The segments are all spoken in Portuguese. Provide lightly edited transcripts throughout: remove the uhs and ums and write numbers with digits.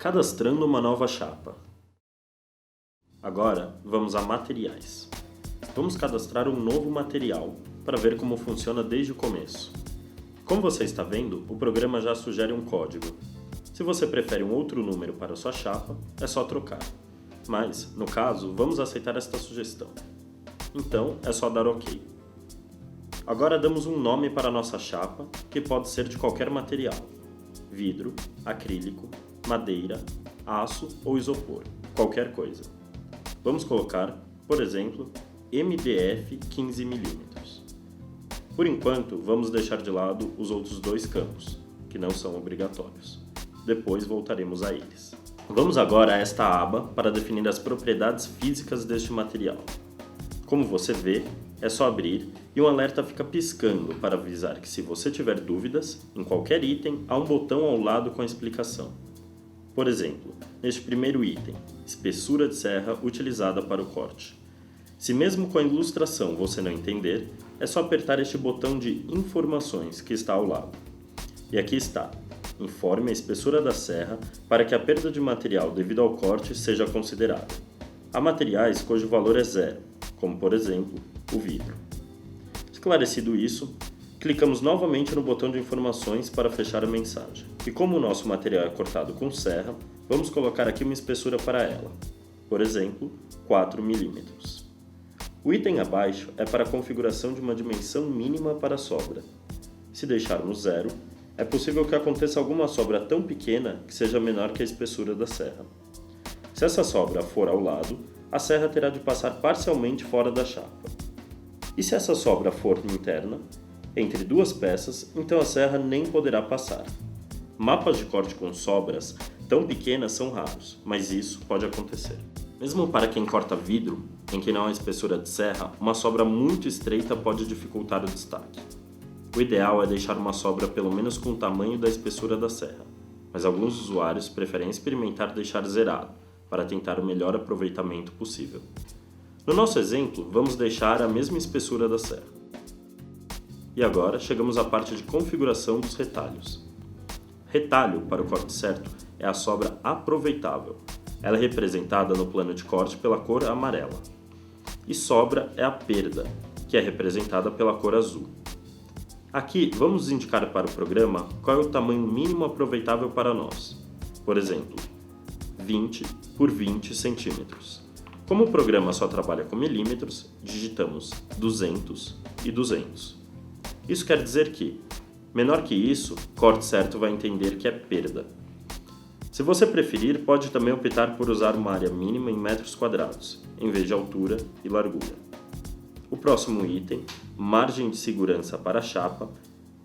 Cadastrando uma nova chapa. Agora, vamos a materiais. Vamos cadastrar um novo material para ver como funciona desde o começo. Como você está vendo, o programa já sugere um código. Se você prefere um outro número para sua chapa, é só trocar. Mas, no caso, vamos aceitar esta sugestão. Então, é só dar OK. Agora damos um nome para a nossa chapa, que pode ser de qualquer material: vidro, acrílico, madeira, aço ou isopor, qualquer coisa. Vamos colocar, por exemplo, MDF 15mm. Por enquanto, vamos deixar de lado os outros dois campos, que não são obrigatórios. Depois voltaremos a eles. Vamos agora a esta aba para definir as propriedades físicas deste material. Como você vê, é só abrir e um alerta fica piscando para avisar que, se você tiver dúvidas, em qualquer item há um botão ao lado com a explicação. Por exemplo, neste primeiro item, espessura de serra utilizada para o corte. Se mesmo com a ilustração você não entender, é só apertar este botão de informações que está ao lado. E aqui está: informe a espessura da serra para que a perda de material devido ao corte seja considerada. Há materiais cujo valor é zero, como por exemplo, o vidro. Esclarecido isso, clicamos novamente no botão de informações para fechar a mensagem. E como o nosso material é cortado com serra, vamos colocar aqui uma espessura para ela, por exemplo, 4mm. O item abaixo é para a configuração de uma dimensão mínima para a sobra. Se deixarmos zero, é possível que aconteça alguma sobra tão pequena que seja menor que a espessura da serra. Se essa sobra for ao lado, a serra terá de passar parcialmente fora da chapa. E se essa sobra for interna, entre duas peças, então a serra nem poderá passar. Mapas de corte com sobras tão pequenas são raros, mas isso pode acontecer. Mesmo para quem corta vidro, em que não há espessura de serra, uma sobra muito estreita pode dificultar o destaque. O ideal é deixar uma sobra pelo menos com o tamanho da espessura da serra, mas alguns usuários preferem experimentar deixar zerado, para tentar o melhor aproveitamento possível. No nosso exemplo, vamos deixar a mesma espessura da serra. E agora chegamos à parte de configuração dos retalhos. Retalho, para o corte certo, é a sobra aproveitável. Ela é representada no plano de corte pela cor amarela. E sobra é a perda, que é representada pela cor azul. Aqui vamos indicar para o programa qual é o tamanho mínimo aproveitável para nós. Por exemplo, 20 por 20 centímetros. Como o programa só trabalha com milímetros, digitamos 200 e 200. Isso quer dizer que, menor que isso, corte certo vai entender que é perda. Se você preferir, pode também optar por usar uma área mínima em metros quadrados, em vez de altura e largura. O próximo item, margem de segurança para a chapa,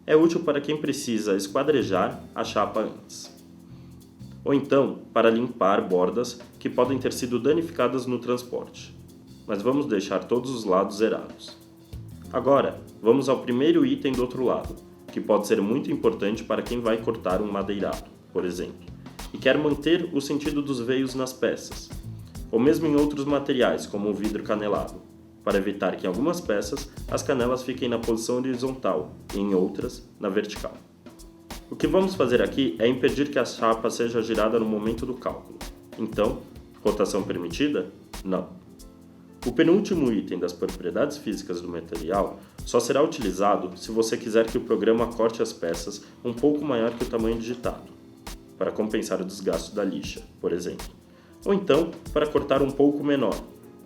é útil para quem precisa esquadrejar a chapa antes. Ou então, para limpar bordas que podem ter sido danificadas no transporte. Mas vamos deixar todos os lados zerados. Agora, vamos ao primeiro item do outro lado, que pode ser muito importante para quem vai cortar um madeirado, por exemplo, e quer manter o sentido dos veios nas peças, ou mesmo em outros materiais, como o vidro canelado, para evitar que em algumas peças as canelas fiquem na posição horizontal e em outras, na vertical. O que vamos fazer aqui é impedir que a chapa seja girada no momento do cálculo. Então, rotação permitida? Não. O penúltimo item das propriedades físicas do material só será utilizado se você quiser que o programa corte as peças um pouco maior que o tamanho digitado, para compensar o desgaste da lixa, por exemplo. Ou então, para cortar um pouco menor,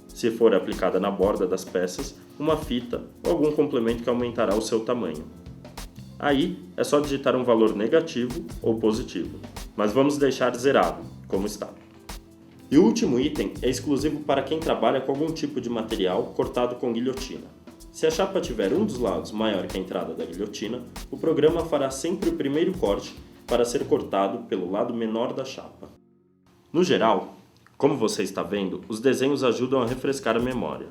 se for aplicada na borda das peças uma fita ou algum complemento que aumentará o seu tamanho. Aí, é só digitar um valor negativo ou positivo, mas vamos deixar zerado, como está. E o último item é exclusivo para quem trabalha com algum tipo de material cortado com guilhotina. Se a chapa tiver um dos lados maior que a entrada da guilhotina, o programa fará sempre o primeiro corte para ser cortado pelo lado menor da chapa. No geral, como você está vendo, os desenhos ajudam a refrescar a memória.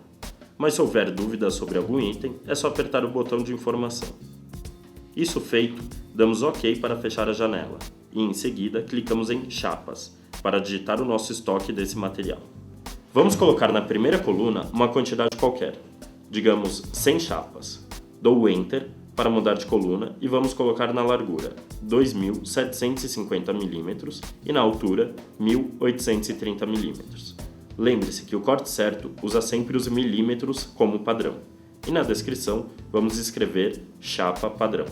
Mas se houver dúvidas sobre algum item, é só apertar o botão de informação. Isso feito, damos OK para fechar a janela e em seguida clicamos em Chapas para digitar o nosso estoque desse material. Vamos colocar na primeira coluna uma quantidade qualquer, digamos 100 chapas. Dou Enter para mudar de coluna e vamos colocar na largura 2.750 mm e na altura 1.830 mm. Lembre-se que o corte certo usa sempre os milímetros como padrão. E na descrição vamos escrever chapa padrão.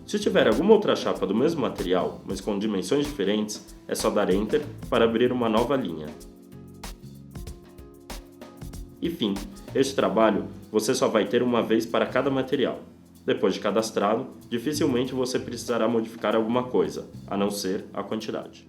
Se tiver alguma outra chapa do mesmo material, mas com dimensões diferentes, é só dar Enter para abrir uma nova linha. E fim, este trabalho você só vai ter uma vez para cada material. Depois de cadastrá-lo, dificilmente você precisará modificar alguma coisa, a não ser a quantidade.